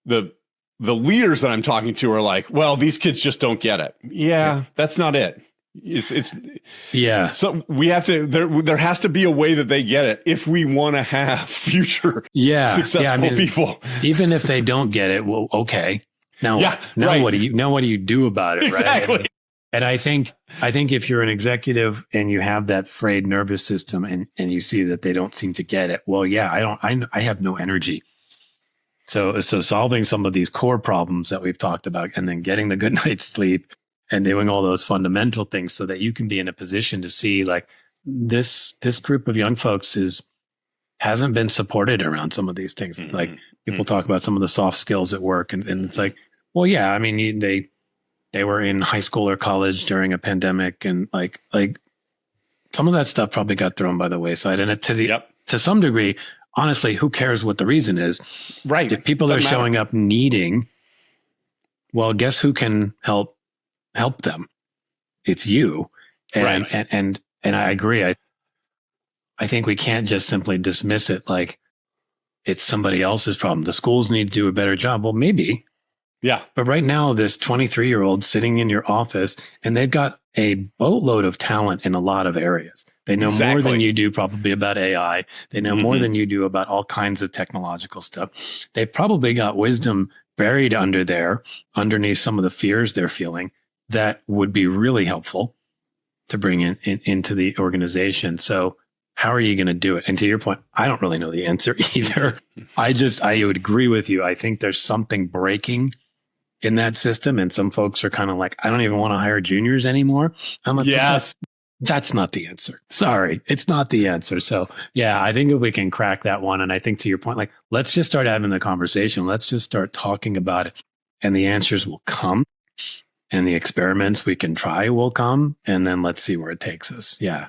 the leaders that I'm talking to are like, well, these kids just don't get it. That's not it. So we have to, there has to be a way that they get it if we want to have future successful people. Even if they don't get it, well, okay. Now what do you do about it? Exactly. Right? And I think if you're an executive and you have that frayed nervous system and you see that they don't seem to get it, well, I have no energy. So solving some of these core problems that we've talked about, and then getting the good night's sleep and doing all those fundamental things so that you can be in a position to see like this group of young folks hasn't been supported around some of these things. Like people talk about some of the soft skills at work, and it's like, well, yeah, I mean, they were in high school or college during a pandemic, and like some of that stuff probably got thrown by the wayside. And to some degree, honestly, who cares what the reason is? Right. If people are showing up needing, well, guess who can help them? It's you. And I agree. I think we can't just simply dismiss it like it's somebody else's problem. The schools need to do a better job. Well, maybe. Yeah. But right now, this 23-year-old sitting in your office, and they've got a boatload of talent in a lot of areas. They know more than you do probably about AI. They know more than you do about all kinds of technological stuff. They've probably got wisdom buried underneath some of the fears they're feeling that would be really helpful to bring into the organization. So how are you going to do it? And to your point, I don't really know the answer either. I would agree with you. I think there's something breaking in that system. And some folks are kind of like, I don't even want to hire juniors anymore. I'm like, yes, that's not the answer. Sorry, it's not the answer. So yeah, I think if we can crack that one, and I think to your point, like, let's just start having the conversation. Let's just start talking about it, and the answers will come, and the experiments we can try will come, and then let's see where it takes us. Yeah.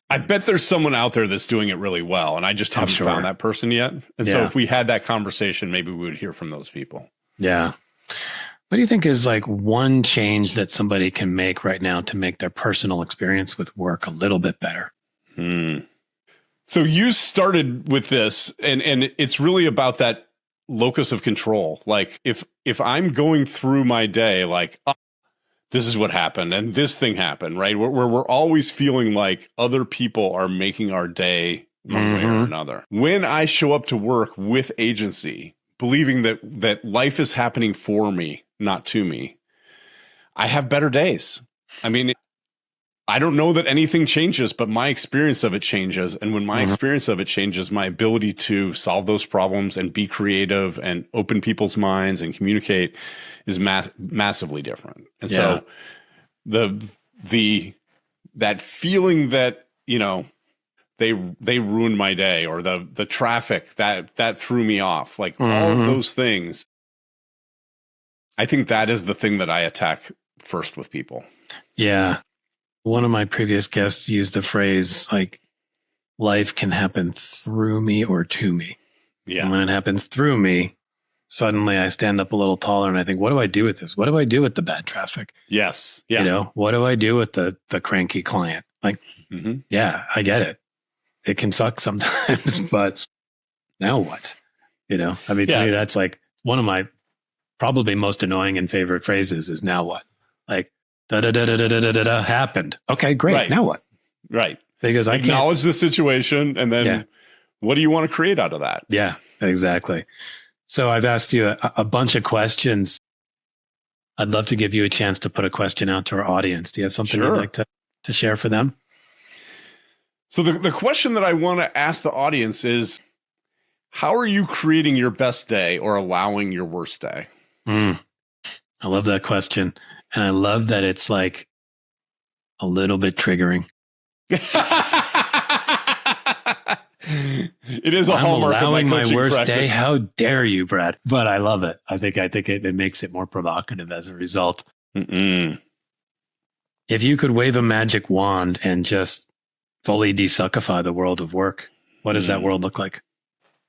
I bet there's someone out there that's doing it really well, and I just haven't found that person yet. And so if we had that conversation, maybe we would hear from those people. Yeah. What do you think is like one change that somebody can make right now to make their personal experience with work a little bit better? So you started with this, and it's really about that locus of control. Like if I'm going through my day, like, this is what happened and this thing happened, right? Where we're always feeling like other people are making our day one way or another. When I show up to work with agency, believing that life is happening for me, not to me, I have better days. I mean, I don't know that anything changes, but my experience of it changes. And when my experience of it changes, my ability to solve those problems and be creative and open people's minds and communicate is massively different. And so that feeling that, you know, they ruined my day, or the traffic that threw me off, like all of those things, I think that is the thing that I attack first with people. Yeah. One of my previous guests used the phrase like, life can happen through me or to me. Yeah. And when it happens through me, suddenly I stand up a little taller and I think, what do I do with this? What do I do with the bad traffic? Yes. Yeah. You know, what do I do with the cranky client? Like, yeah, I get it. It can suck sometimes, but now what? You know, I mean, to me, that's like one of my probably most annoying and favorite phrases is now what? Like, da da da da da da da da happened. Okay, great. Right. Now what? Right. Because I acknowledge the situation, and then what do you want to create out of that? Yeah, exactly. So I've asked you a bunch of questions. I'd love to give you a chance to put a question out to our audience. Do you have something you'd like to share for them? So the question that I want to ask the audience is, how are you creating your best day or allowing your worst day? I love that question. And I love that it's like a little bit triggering. It is a hallmark of my worst practice. Day. How dare you, Brad? But I love it. I think it makes it more provocative as a result. If you could wave a magic wand and just fully desuckify the world of work, what does that world look like?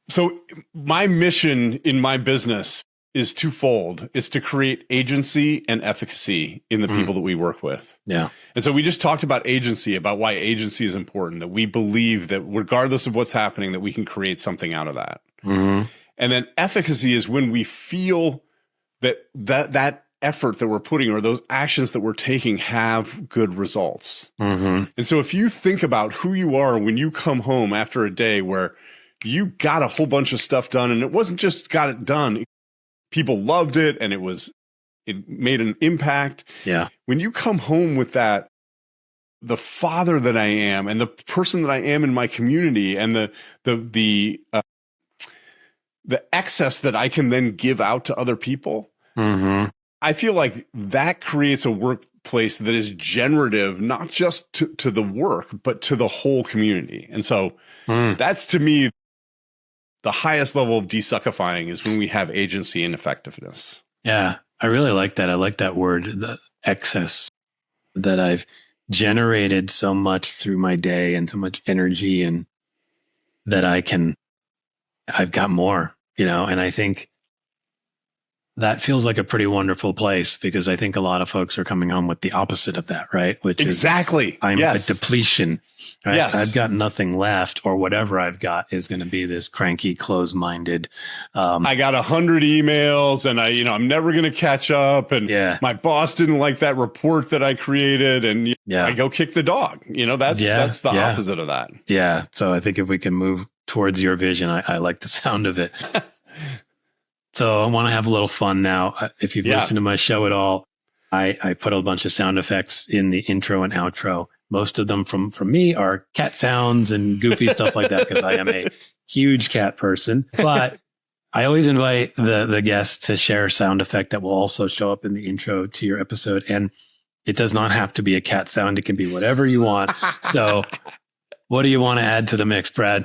So my mission in my business is twofold. It's to create agency and efficacy in the people that we work with. Yeah. And so we just talked about agency, about why agency is important, that we believe that regardless of what's happening, that we can create something out of that. And then efficacy is when we feel that effort that we're putting or those actions that we're taking have good results. And so if you think about who you are when you come home after a day where you got a whole bunch of stuff done, and it wasn't just got it done, people loved it and it made an impact. Yeah. When you come home with that, the father that I am and the person that I am in my community and the excess that I can then give out to other people, I feel like that creates a workplace that is generative, not just to the work, but to the whole community. And so that's, to me, the highest level of desuckifying is when we have agency and effectiveness. Yeah, I really like that. I like that word, the excess, that I've generated so much through my day and so much energy, and that I've got more, you know, and I think that feels like a pretty wonderful place, because I think a lot of folks are coming home with the opposite of that, right? Which is I'm a depletion. Right? Yes. I've got nothing left, or whatever I've got is going to be this cranky, closed-minded. I got 100 emails, and I'm never going to catch up. And my boss didn't like that report that I created, and I go kick the dog. That's the opposite of that. Yeah. So I think if we can move towards your vision, I like the sound of it. So I want to have a little fun now. If you've listened to my show at all, I put a bunch of sound effects in the intro and outro. Most of them from me are cat sounds and goofy stuff like that, because I am a huge cat person. But I always invite the guests to share a sound effect that will also show up in the intro to your episode. And it does not have to be a cat sound. It can be whatever you want. So what do you want to add to the mix, Brad?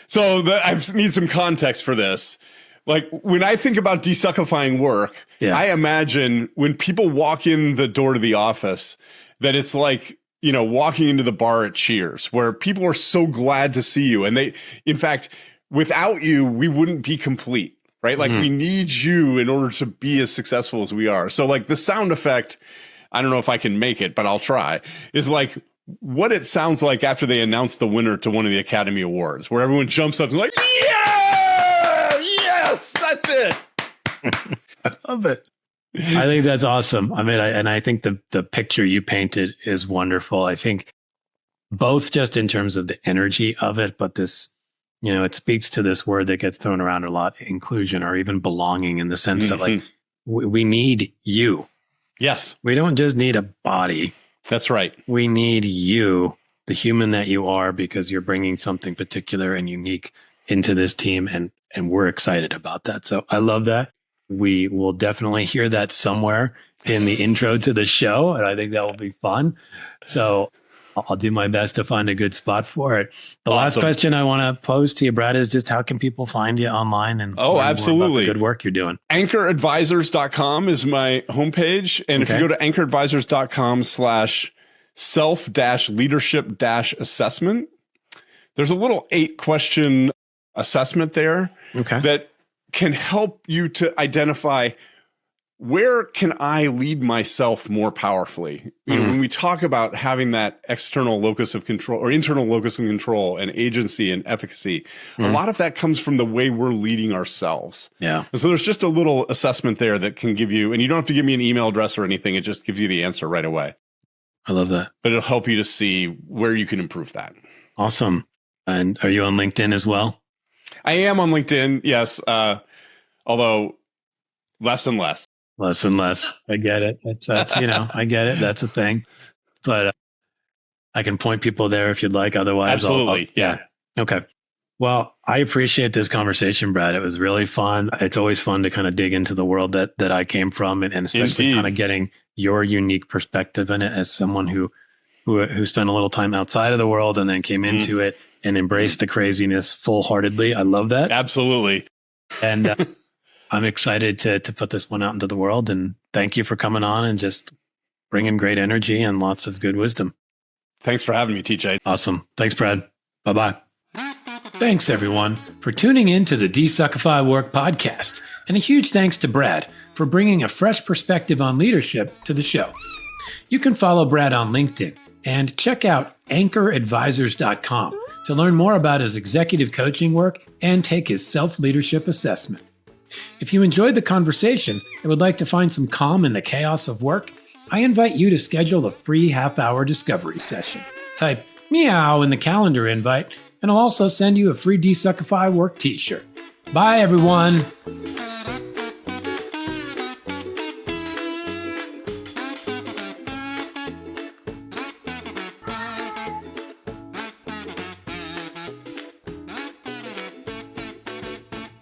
So I need some context for this. Like, when I think about desuckifying work, I imagine when people walk in the door to the office, that it's like, walking into the bar at Cheers, where people are so glad to see you. And in fact, without you, we wouldn't be complete, right? Like, we need you in order to be as successful as we are. So, like, the sound effect, I don't know if I can make it, but I'll try, is like what it sounds like after they announce the winner to one of the Academy Awards, where everyone jumps up and like, yes, that's it. I love it. I think that's awesome. I mean, I think the picture you painted is wonderful. I think both just in terms of the energy of it, but this, it speaks to this word that gets thrown around a lot, inclusion, or even belonging, in the sense that, like, we need you. Yes. We don't just need a body. That's right. We need you, the human that you are, because you're bringing something particular and unique into this team. And we're excited about that. So I love that. We will definitely hear that somewhere in the intro to the show, and I think that will be fun. So I'll do my best to find a good spot for it. The last question I want to pose to you, Brad, is just how can people find you online and learn more about the good work you're doing? Anchoradvisors.com is my homepage. And if you go to anchoradvisors.com/self-leadership-assessment, there's a little 8-question assessment there that can help you to identify where can I lead myself more powerfully? You know, when we talk about having that external locus of control or internal locus of control and agency and efficacy, a lot of that comes from the way we're leading ourselves. Yeah. And so there's just a little assessment there that can give you, and you don't have to give me an email address or anything. It just gives you the answer right away. I love that. But it'll help you to see where you can improve that. Awesome. And are you on LinkedIn as well? I am on LinkedIn, yes. Although less and less. Less and less. I get it. That's I get it. That's a thing. But I can point people there if you'd like. Otherwise, absolutely. Yeah. Okay. Well, I appreciate this conversation, Brad. It was really fun. It's always fun to kind of dig into the world that I came from, and especially kind of getting your unique perspective in it as someone who spent a little time outside of the world and then came into it and embraced the craziness full-heartedly. I love that. Absolutely. And I'm excited to put this one out into the world. And thank you for coming on and just bringing great energy and lots of good wisdom. Thanks for having me, TJ. Awesome. Thanks, Brad. Bye-bye. Thanks, everyone, for tuning in to the DesuckifyWork podcast. And a huge thanks to Brad for bringing a fresh perspective on leadership to the show. You can follow Brad on LinkedIn and check out anchoradvisors.com to learn more about his executive coaching work and take his self-leadership assessment. If you enjoyed the conversation and would like to find some calm in the chaos of work, I invite you to schedule a free half-hour discovery session. Type meow in the calendar invite, and I'll also send you a free DesuckifyWork t-shirt. Bye, everyone.